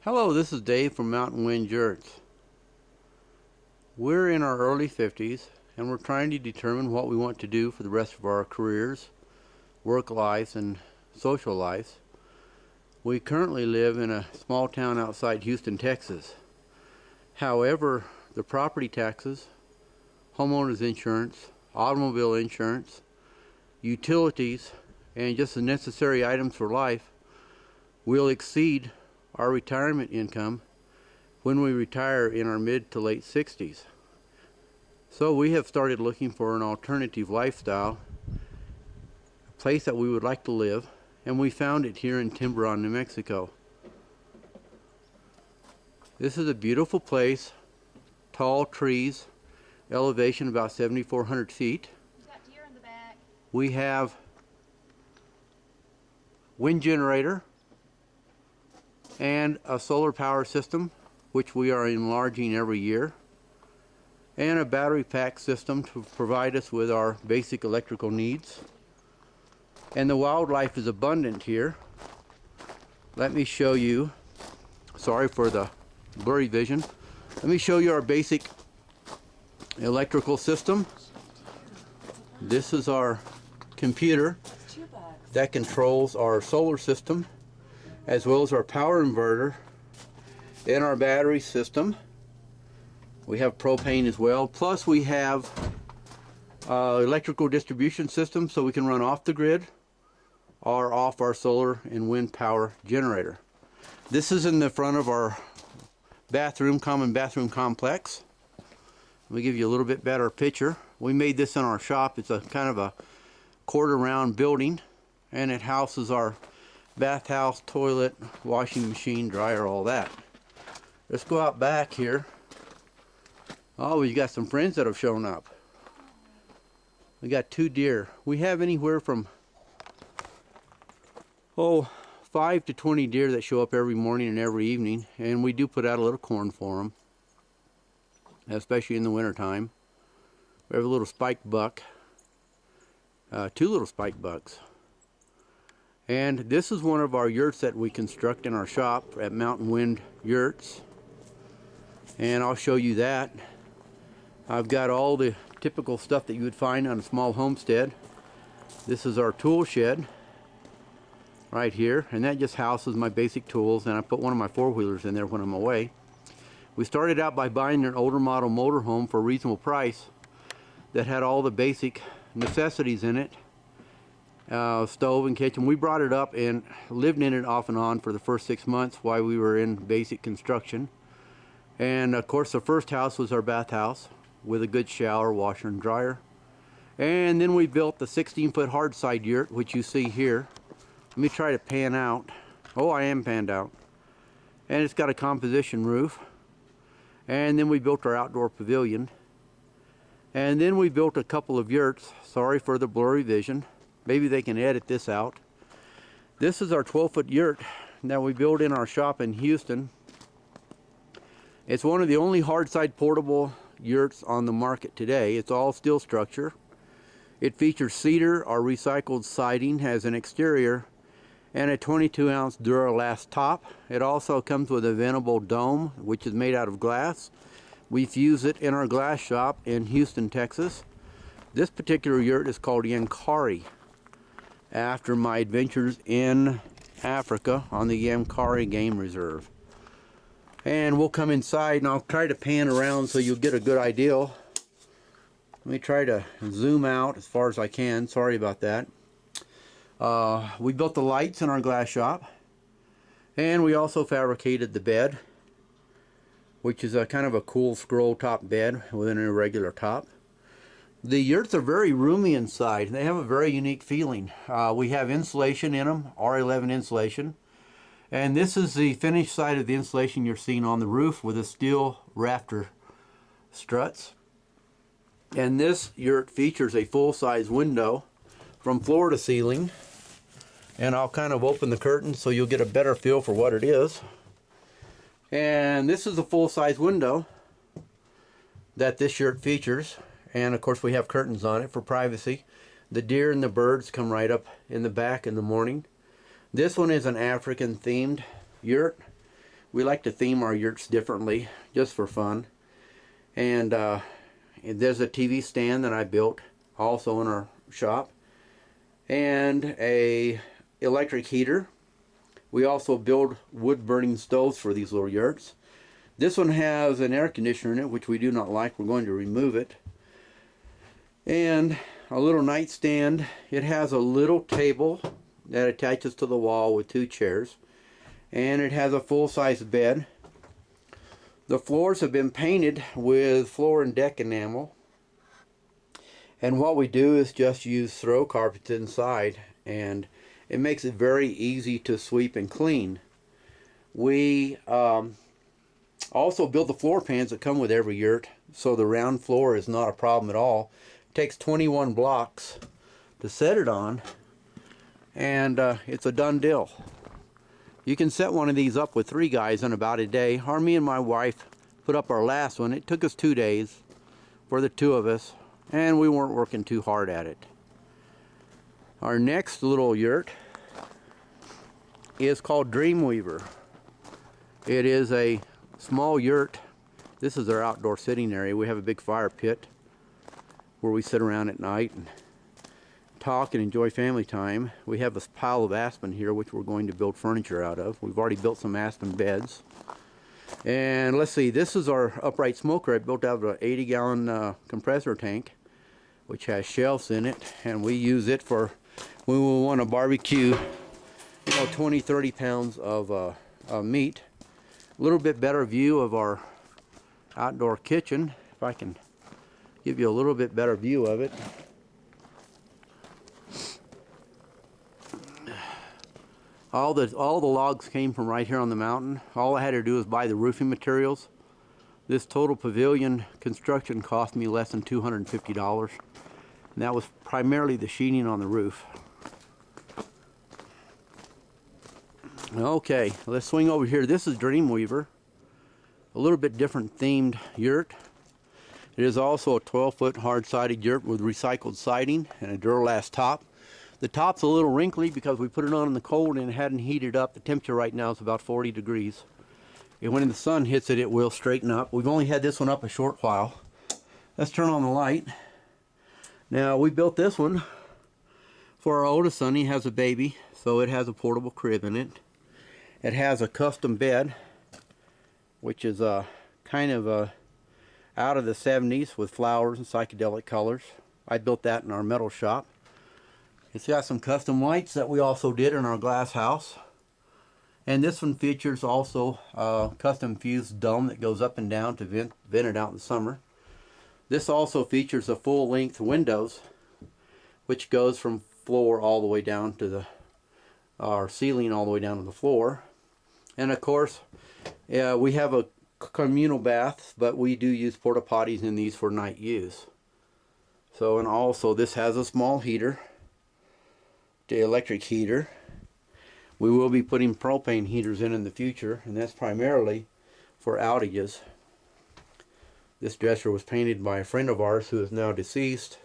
Hello, this is Dave from Mountain Wind Yurt. We're in our early 50s and we're trying to determine what we want to do for the rest of our careers, work lives, and social lives. We currently live in a small town outside Houston, Texas. However, the property taxes, homeowners insurance, automobile insurance, utilities, and just the necessary items for life will exceed our retirement income when we retire in our mid to late 60s. So we have started looking for an alternative lifestyle, a place that we would like to live, and we found it here in Timberon, New Mexico. This is a beautiful place, tall trees, elevation about 7,400 feet. We've got deer in the back. We have wind generator and a solar power system, which we are enlarging every year, and a battery pack system to provide us with our basic electrical needs. And the wildlife is abundant here. Let me show you, sorry for the blurry vision, let me show you our basic electrical system. This is our computer that controls our solar system, as well as our power inverter and our battery system. We have propane as well. Plus we have electrical distribution system, so we can run off the grid or off our solar and wind power generator. This is in the front of our common bathroom complex. Let me give you a little bit better picture. We made this in our shop. It's a kind of a quarter round building, and it houses our bathhouse, toilet, washing machine, dryer, all that. Let's go out back here. Oh, we've got some friends that have shown up. We got 2 deer. We have anywhere from 5 to 20 deer that show up every morning and every evening, and we do put out a little corn for them, especially in the winter time. We have a little spike buck, 2 little spike bucks. And this is one of our yurts that we construct in our shop at Mountain Wind Yurts. And I'll show you that. I've got all the typical stuff that you would find on a small homestead. This is our tool shed right here, and that just houses my basic tools, and I put one of my 4-wheelers in there when I'm away. We started out by buying an older model motorhome for a reasonable price that had all the basic necessities in it. Stove and kitchen. We brought it up and lived in it off and on for the first 6 months while we were in basic construction. And of course the first house was our bathhouse with a good shower, washer, and dryer. And then we built the 16-foot hard side yurt, which you see here. Let me try to pan out. Oh, I am panned out. And it's got a composition roof. And then we built our outdoor pavilion. And then we built a couple of yurts. Sorry for the blurry vision. Maybe they can edit this out. This is our 12-foot yurt that we built in our shop in Houston. It's one of the only hard-side portable yurts on the market today. It's all steel structure. It features cedar or recycled siding, has an exterior, and a 22-ounce Duralast top. It also comes with a ventable dome, which is made out of glass. We fuse it in our glass shop in Houston, Texas. This particular yurt is called Yankari, after my adventures in Africa on the Yankari Game Reserve. And we'll come inside and I'll try to pan around so you'll get a good idea. Let me try to zoom out as far as I can. Sorry about that. We built the lights in our glass shop, and we also fabricated the bed, which is a kind of a cool scroll top bed with an irregular top. The yurts are very roomy inside. They have a very unique feeling. We have insulation in them, R11 insulation. And this is the finished side of the insulation you're seeing on the roof with the steel rafter struts. And this yurt features a full-size window from floor to ceiling. And I'll kind of open the curtain so you'll get a better feel for what it is. And this is a full-size window that this yurt features. And of course we have curtains on it for privacy. The deer and the birds come right up in the back in the morning. This one is an African themed yurt. We like to theme our yurts differently, just for fun. And there's a TV stand that I built also in our shop, and a electric heater. We also build wood burning stoves for these little yurts. This one has an air conditioner in it, which we do not like. We're going to remove it. And a little nightstand. It has a little table that attaches to the wall with 2 chairs. And it has a full-size bed. The floors have been painted with floor and deck enamel. And what we do is just use throw carpets inside, and it makes it very easy to sweep and clean. We also build the floor pans that come with every yurt, so the round floor is not a problem at all. It takes 21 blocks to set it on, and it's a done deal. You can set one of these up with 3 guys in about a day. Or me and my wife put up our last one. It took us 2 days for the 2 of us, and we weren't working too hard at it. Our next little yurt is called Dreamweaver. It is a small yurt. This is our outdoor sitting area. We have a big fire pit where we sit around at night and talk and enjoy family time. We have this pile of aspen here, which we're going to build furniture out of. We've already built some aspen beds. And let's see, this is our upright smoker I built out of an 80-gallon compressor tank, which has shelves in it, and we use it for when we want to barbecue, 20-30 pounds of meat. A little bit better view of our outdoor kitchen, if I can give you a little bit better view of it. All the logs came from right here on the mountain. All I had to do was buy the roofing materials. This total pavilion construction cost me less than $250, and that was primarily the sheeting on the roof. Okay, let's swing over here. This is Dreamweaver, a little bit different themed yurt. It is also a 12-foot hard-sided yurt with recycled siding and a Duralast top. The top's a little wrinkly because we put it on in the cold and it hadn't heated up. The temperature right now is about 40 degrees. And when the sun hits it, it will straighten up. We've only had this one up a short while. Let's turn on the light. Now, we built this one for our oldest son. He has a baby, so it has a portable crib in it. It has a custom bed, which is kind of out of the 70s with flowers and psychedelic colors. I built that in our metal shop. It's got some custom lights that we also did in our glass house. And this one features also a custom fused dome that goes up and down to vent it out in the summer. This also features a full-length windows, which goes from floor all the way down to our ceiling all the way down to the floor. And of course, we have a communal bath, but we do use porta potties in these for night use. So, and also this has a small heater, the electric heater. We will be putting propane heaters in the future, and that's primarily for outages. This dresser was painted by a friend of ours who is now deceased.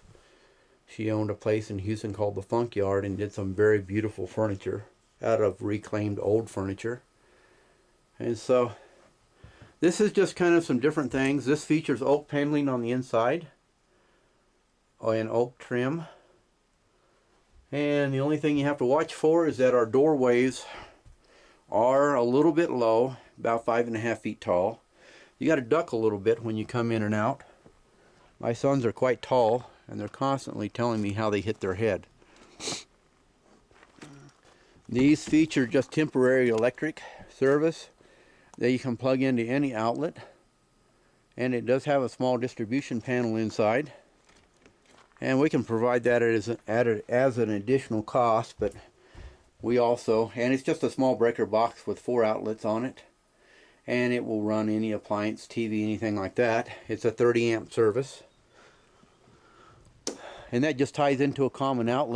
She owned a place in Houston called the Funk Yard and did some very beautiful furniture out of reclaimed old furniture. And so this is just kind of some different things. This features oak paneling on the inside and oak trim. And the only thing you have to watch for is that our doorways are a little bit low, about 5.5 feet tall. You got to duck a little bit when you come in and out. My sons are quite tall, and they're constantly telling me how they hit their head. These feature just temporary electric service that you can plug into any outlet, and it does have a small distribution panel inside. And we can provide that as an additional cost, but we also, and it's just a small breaker box with 4 outlets on it, and it will run any appliance, TV, anything like that. It's a 30 amp service, and that just ties into a common outlet.